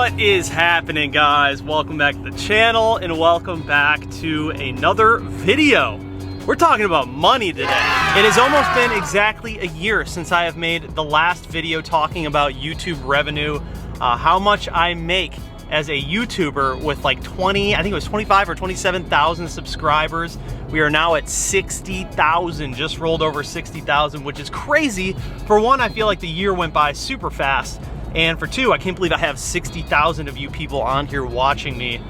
What is happening, guys? Welcome back to the channel and welcome back to another video. We're talking about money today. It has almost been exactly a year since I have made the last video talking about YouTube revenue, how much I make as a YouTuber with like 20, I think it was 25 or 27,000 subscribers. We are now at 60,000, just rolled over 60,000, which is crazy. For one, I feel like the year went by super fast. And for two, I can't believe I have 60,000 of you people on here watching me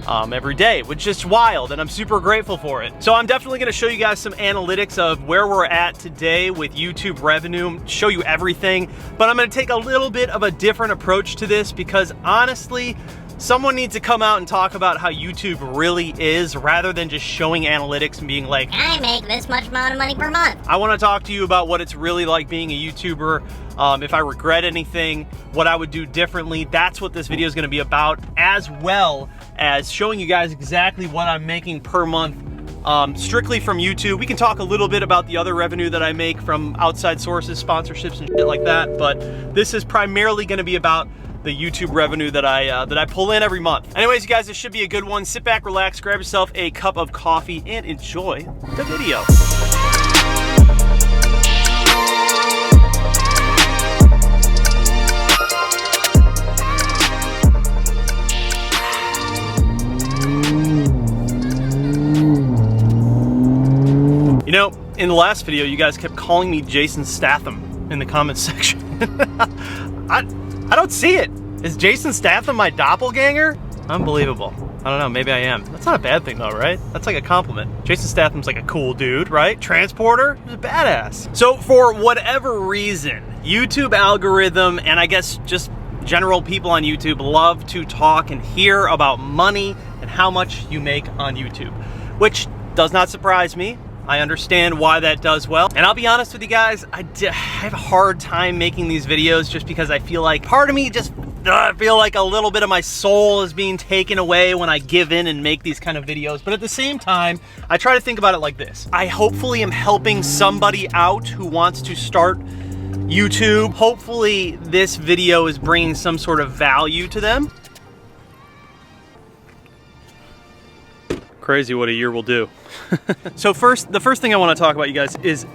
every day, which is just wild, and I'm super grateful for it. So I'm definitely gonna show you guys some analytics of where we're at today with YouTube revenue, show you everything, but I'm gonna take a little bit of a different approach to this because honestly, someone needs to come out and talk about how YouTube really is rather than just showing analytics and being like, I make this much amount of money per month. I wanna talk to you about what it's really like being a YouTuber, if I regret anything, what I would do differently. That's what this video is gonna be about, as well as showing you guys exactly what I'm making per month, strictly from YouTube. We can talk a little bit about the other revenue that I make from outside sources, sponsorships and shit like that, but this is primarily gonna be about the YouTube revenue that I pull in every month. Anyways, you guys, this should be a good one. Sit back, relax, grab yourself a cup of coffee, and enjoy the video. You know, in the last video, you guys kept calling me Jason Statham in the comments section. I don't see it. Is Jason Statham my doppelganger? Unbelievable. I don't know, maybe I am. That's not a bad thing though, right? That's like a compliment. Jason Statham's like a cool dude, right? Transporter, he's a badass. So for whatever reason, YouTube algorithm, and I guess just general people on YouTube love to talk and hear about money and how much you make on YouTube, which does not surprise me. I understand why that does well. And I'll be honest with you guys, I have a hard time making these videos just because I feel like part of me just I feel like a little bit of my soul is being taken away when I give in and make these kind of videos. But at the same time, I try to think about it like this. I hopefully am helping somebody out who wants to start YouTube. Hopefully this video is bringing some sort of value to them. Crazy what a year will do. So the first thing I want to talk about, you guys, is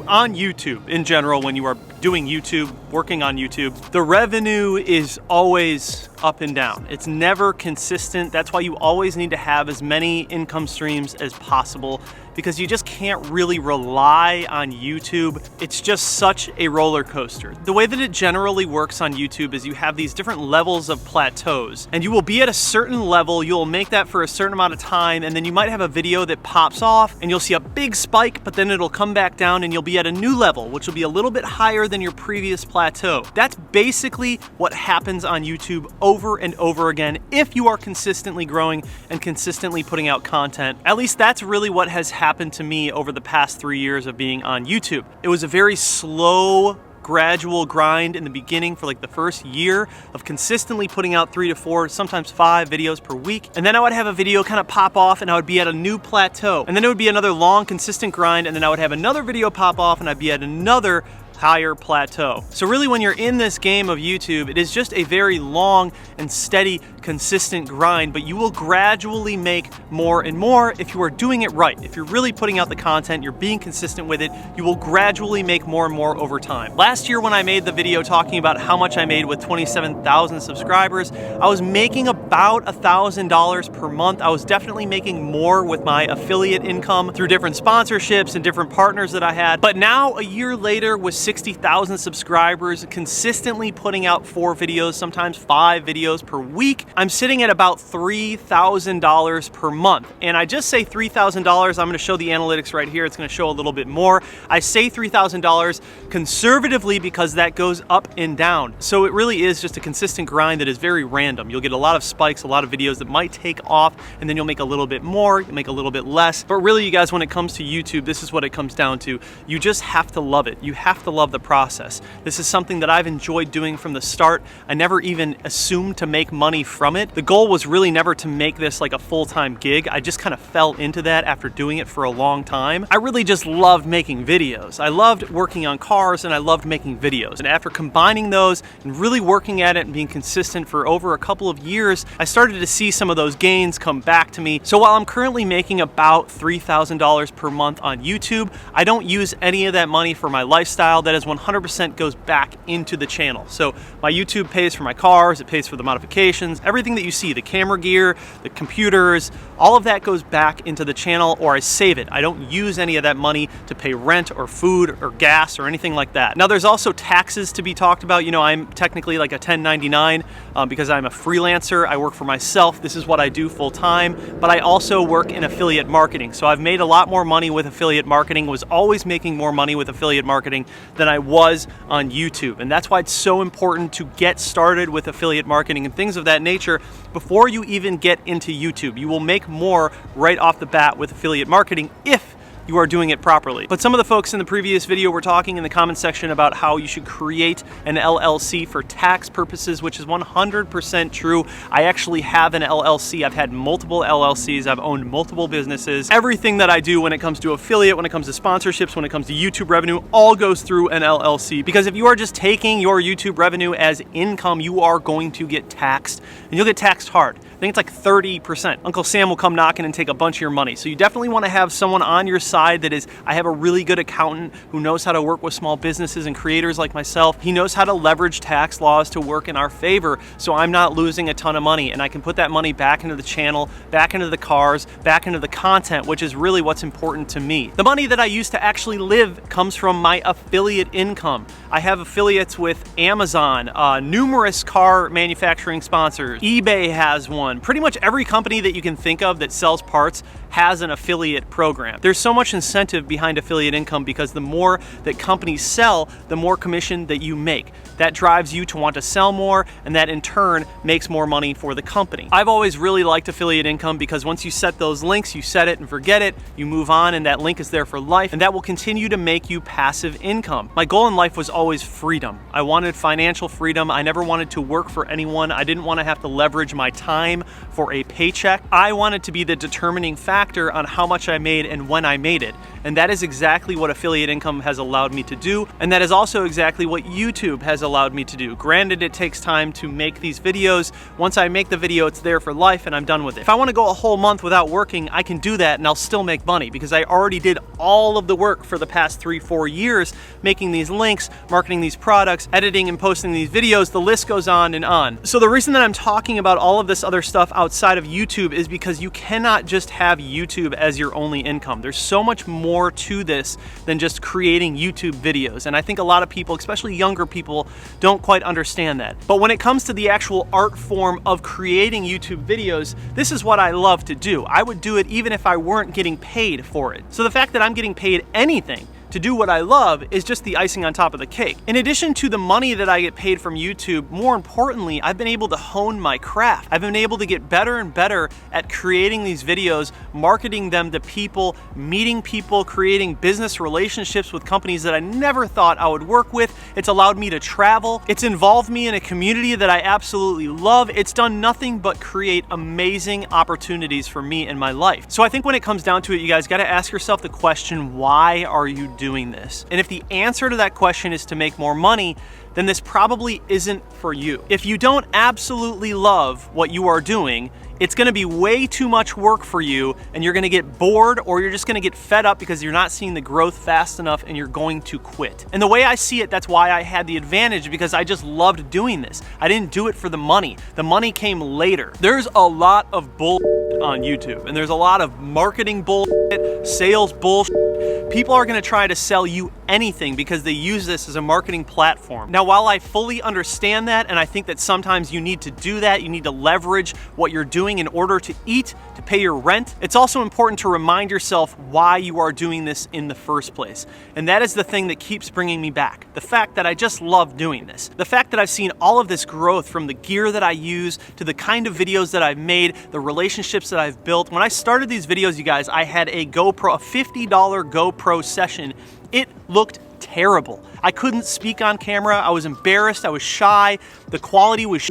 on YouTube in general. When you are doing YouTube, working on YouTube, the revenue is always up and down. It's never consistent. That's why you always need to have as many income streams as possible, because you just can't really rely on YouTube. It's just such a roller coaster. The way that it generally works on YouTube is you have these different levels of plateaus, and you will be at a certain level, you'll make that for a certain amount of time, and then you might have a video that pops off and you'll see a big spike, but then it'll come back down and you'll be at a new level, which will be a little bit higher than your previous plateau. That's basically what happens on YouTube over and over again if you are consistently growing and consistently putting out content. At least that's really what has happened to me over the past 3 years of being on YouTube. It was a very slow, gradual grind in the beginning for like the first year of consistently putting out 3 to 4, sometimes 5 videos per week. And then I would have a video kind of pop off and I would be at a new plateau. And then it would be another long, consistent grind, and then I would have another video pop off and I'd be at another higher plateau. So really, when you're in this game of YouTube, it is just a very long and steady, consistent grind, but you will gradually make more and more if you are doing it right. If you're really putting out the content, you're being consistent with it, you will gradually make more and more over time. Last year when I made the video talking about how much I made with 27,000 subscribers, I was making about $1,000 per month. I was definitely making more with my affiliate income through different sponsorships and different partners that I had. But now, a year later, with 60,000 subscribers, consistently putting out 4 videos, sometimes 5 videos per week, I'm sitting at about $3,000 per month. And I just say $3,000, I'm gonna show the analytics right here, it's gonna show a little bit more. I say $3,000 conservatively because that goes up and down. So it really is just a consistent grind that is very random. You'll get a lot of spikes, a lot of videos that might take off, and then you'll make a little bit more, you'll make a little bit less. But really, you guys, when it comes to YouTube, this is what it comes down to. You just have to love it. You have to love the process. This is something that I've enjoyed doing from the start. I never even assumed to make money from it. The goal was really never to make this like a full-time gig. I just kind of fell into that after doing it for a long time. I really just loved making videos. I loved working on cars and I loved making videos. And after combining those and really working at it and being consistent for over a couple of years, I started to see some of those gains come back to me. So while I'm currently making about $3,000 per month on YouTube, I don't use any of that money for my lifestyle. That is 100% goes back into the channel. So my YouTube pays for my cars, it pays for the modifications, everything that you see, the camera gear, the computers, all of that goes back into the channel, or I save it. I don't use any of that money to pay rent or food or gas or anything like that. Now there's also taxes to be talked about. You know, I'm technically like a 1099 because I'm a freelancer. I work for myself. This is what I do full time, but I also work in affiliate marketing. So I've made a lot more money with affiliate marketing, was always making more money with affiliate marketing than I was on YouTube. And that's why it's so important to get started with affiliate marketing and things of that nature before you even get into YouTube. You will make more right off the bat with affiliate marketing if you are doing it properly. But some of the folks in the previous video were talking in the comment section about how you should create an LLC for tax purposes, which is 100% true. I actually have an LLC. I've had multiple LLCs. I've owned multiple businesses. Everything that I do when it comes to affiliate, when it comes to sponsorships, when it comes to YouTube revenue, all goes through an LLC. Because if you are just taking your YouTube revenue as income, you are going to get taxed, and you'll get taxed hard. I think it's like 30%. Uncle Sam will come knocking and take a bunch of your money. So you definitely want to have someone on your side that is, I have a really good accountant who knows how to work with small businesses and creators like myself. He knows how to leverage tax laws to work in our favor, so I'm not losing a ton of money, and I can put that money back into the channel, back into the cars, back into the content, which is really what's important to me. The money that I use to actually live comes from my affiliate income. I have affiliates with Amazon, numerous car manufacturing sponsors. eBay has one. Pretty much every company that you can think of that sells parts has an affiliate program. There's so much incentive behind affiliate income because the more that companies sell, the more commission that you make. That drives you to want to sell more, and that in turn makes more money for the company. I've always really liked affiliate income because once you set those links, you set it and forget it, you move on, and that link is there for life, and that will continue to make you passive income. My goal in life was always freedom. I wanted financial freedom. I never wanted to work for anyone. I didn't want to have to leverage my time for a paycheck. I wanted to be the determining factor on how much I made and when I made it. And that is exactly what affiliate income has allowed me to do. And that is also exactly what YouTube has allowed me to do. Granted, it takes time to make these videos. Once I make the video, it's there for life and I'm done with it. If I want to go a whole month without working, I can do that and I'll still make money because I already did all of the work for the past 3-4 years, making these links, marketing these products, editing and posting these videos. The list goes on and on. So the reason that I'm talking about all of this other stuff outside of YouTube is because you cannot just have YouTube as your only income. There's so much more to this than just creating YouTube videos. And I think a lot of people, especially younger people, don't quite understand that. But when it comes to the actual art form of creating YouTube videos, this is what I love to do. I would do it even if I weren't getting paid for it. So the fact that I'm getting paid anything to do what I love is just the icing on top of the cake. In addition to the money that I get paid from YouTube, more importantly, I've been able to hone my craft. I've been able to get better and better at creating these videos, marketing them to people, meeting people, creating business relationships with companies that I never thought I would work with. It's allowed me to travel. It's involved me in a community that I absolutely love. It's done nothing but create amazing opportunities for me in my life. So I think when it comes down to it, you guys got to ask yourself the question, why are you doing this? And if the answer to that question is to make more money, then this probably isn't for you. If you don't absolutely love what you are doing, it's gonna be way too much work for you and you're gonna get bored, or you're just gonna get fed up because you're not seeing the growth fast enough and you're going to quit. And the way I see it, that's why I had the advantage, because I just loved doing this. I didn't do it for the money. The money came later. There's a lot of bullshit on YouTube, and there's a lot of marketing bullshit, sales bullshit. People are gonna try to sell you anything because they use this as a marketing platform. Now, while I fully understand that, and I think that sometimes you need to do that, you need to leverage what you're doing in order to eat, to pay your rent, it's also important to remind yourself why you are doing this in the first place. And that is the thing that keeps bringing me back. The fact that I just love doing this. The fact that I've seen all of this growth from the gear that I use to the kind of videos that I've made, the relationships that I've built. When I started these videos, you guys, I had a GoPro, a $50 GoPro session. It looked terrible. I couldn't speak on camera. I was embarrassed. I was shy. The quality was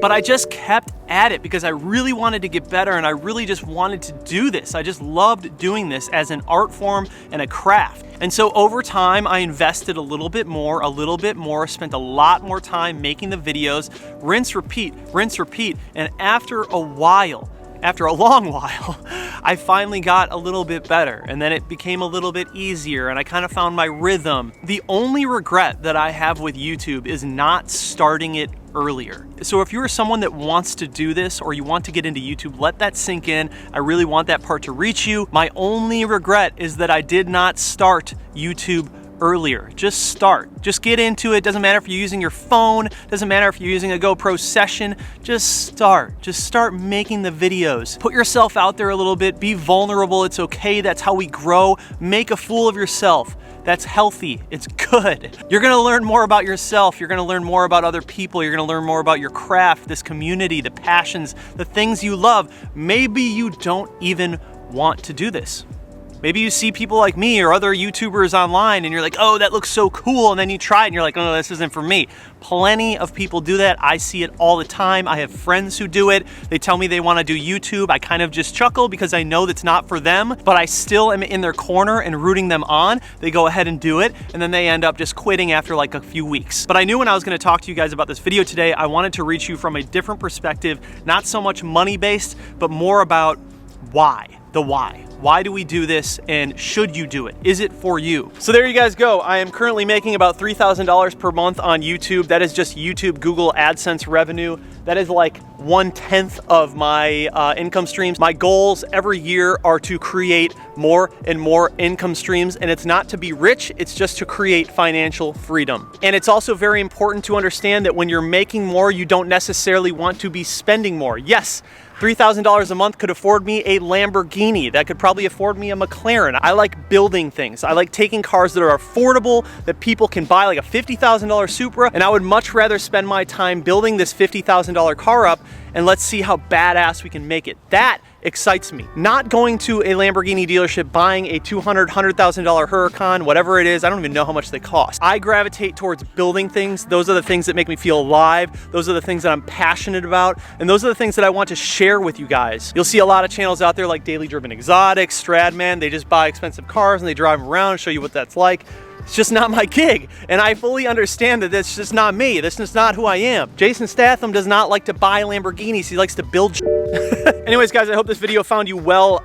but I just kept at it because I really wanted to get better and I really just wanted to do this. I just loved doing this as an art form and a craft. And so over time, I invested a little bit more, spent a lot more time making the videos, rinse, repeat, and after a long while, I finally got a little bit better, and then it became a little bit easier, and I kind of found my rhythm. The only regret that I have with YouTube is not starting it earlier. So if you're someone that wants to do this or you want to get into YouTube, let that sink in. I really want that part to reach you. My only regret is that I did not start YouTube earlier. Just start. Just get into it. Doesn't matter if you're using your phone, doesn't matter if you're using a GoPro session, just start. Just start making the videos. Put yourself out there a little bit, be vulnerable. It's okay. That's how we grow. Make a fool of yourself. That's healthy. It's good. You're gonna learn more about yourself. You're gonna learn more about other people. You're gonna learn more about your craft, this community, the passions, the things you love. Maybe you don't even want to do this. Maybe you see people like me or other YouTubers online and you're like, oh, that looks so cool. And then you try it and you're like, oh, no, this isn't for me. Plenty of people do that. I see it all the time. I have friends who do it. They tell me they want to do YouTube. I kind of just chuckle because I know that's not for them, but I still am in their corner and rooting them on. They go ahead and do it, and then they end up just quitting after like a few weeks. But I knew when I was going to talk to you guys about this video today, I wanted to reach you from a different perspective, not so much money-based, but more about why. The why. Why do we do this, and should you do it? Is it for you? So there you guys go. I am currently making about $3,000 per month on YouTube. That is just YouTube, Google AdSense revenue. That is like 1/10 of my income streams. My goals every year are to create more and more income streams, and it's not to be rich, it's just to create financial freedom. And it's also very important to understand that when you're making more, you don't necessarily want to be spending more. Yes, $3,000 a month could afford me a Lamborghini. That could probably afford me a McLaren. I like building things. I like taking cars that are affordable, that people can buy, like a $50,000 Supra, and I would much rather spend my time building this $50,000 car up, and let's see how badass we can make it. That excites me. Not going to a Lamborghini dealership, buying a $100,000 Huracan, whatever it is, I don't even know how much they cost. I gravitate towards building things. Those are the things that make me feel alive. Those are the things that I'm passionate about. And those are the things that I want to share with you guys. You'll see a lot of channels out there like Daily Driven Exotics, Stradman. They just buy expensive cars and they drive them around and show you what that's like. It's just not my gig, and I fully understand that that's just not me. This is not who I am. Jason Statham does not like to buy Lamborghinis. He likes to build Anyways, guys, I hope this video found you well.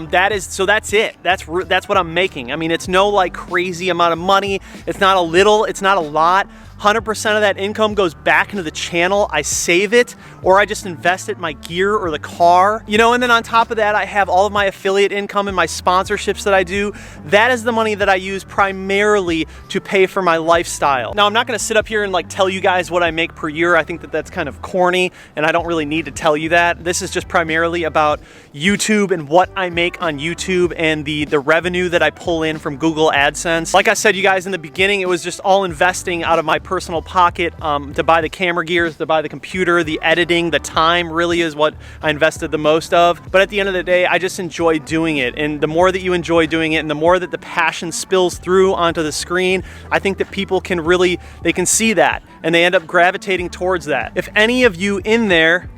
That's it. That's what I'm making. I mean, it's no like crazy amount of money. It's not a little, it's not a lot. 100% of that income goes back into the channel. I save it, or I just invest it in my gear or the car, you know, and then on top of that, I have all of my affiliate income and my sponsorships that I do. That is the money that I use primarily to pay for my lifestyle. Now, I'm not gonna sit up here and like tell you guys what I make per year. I think that that's kind of corny, and I don't really need to tell you that. This is just primarily about YouTube and what I make on YouTube and the revenue that I pull in from Google AdSense. Like I said, you guys, in the beginning, it was just all investing out of my personal pocket to buy the camera gears, to buy the computer, the editing, the time really is what I invested the most of. But at the end of the day, I just enjoy doing it. And the more that you enjoy doing it and the more that the passion spills through onto the screen, I think that people can really, they can see that and they end up gravitating towards that. If any of you in there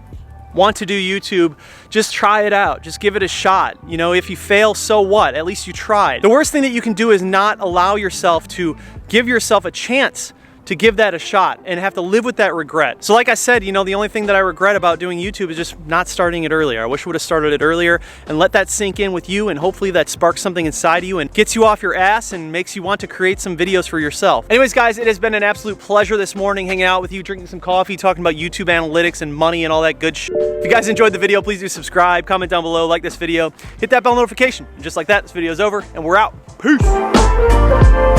want to do YouTube, just try it out. Just give it a shot. You know, if you fail, so what? At least you tried. The worst thing that you can do is not allow yourself to give yourself a chance to give that a shot and have to live with that regret. So like I said, you know, the only thing that I regret about doing YouTube is just not starting it earlier. I wish I would have started it earlier and let that sink in with you, and hopefully that sparks something inside of you and gets you off your ass and makes you want to create some videos for yourself. Anyways, guys, it has been an absolute pleasure this morning hanging out with you, drinking some coffee, talking about YouTube analytics and money and all that good shit. If you guys enjoyed the video, please do subscribe, comment down below, like this video, hit that bell notification. And just like that, this video is over and we're out. Peace.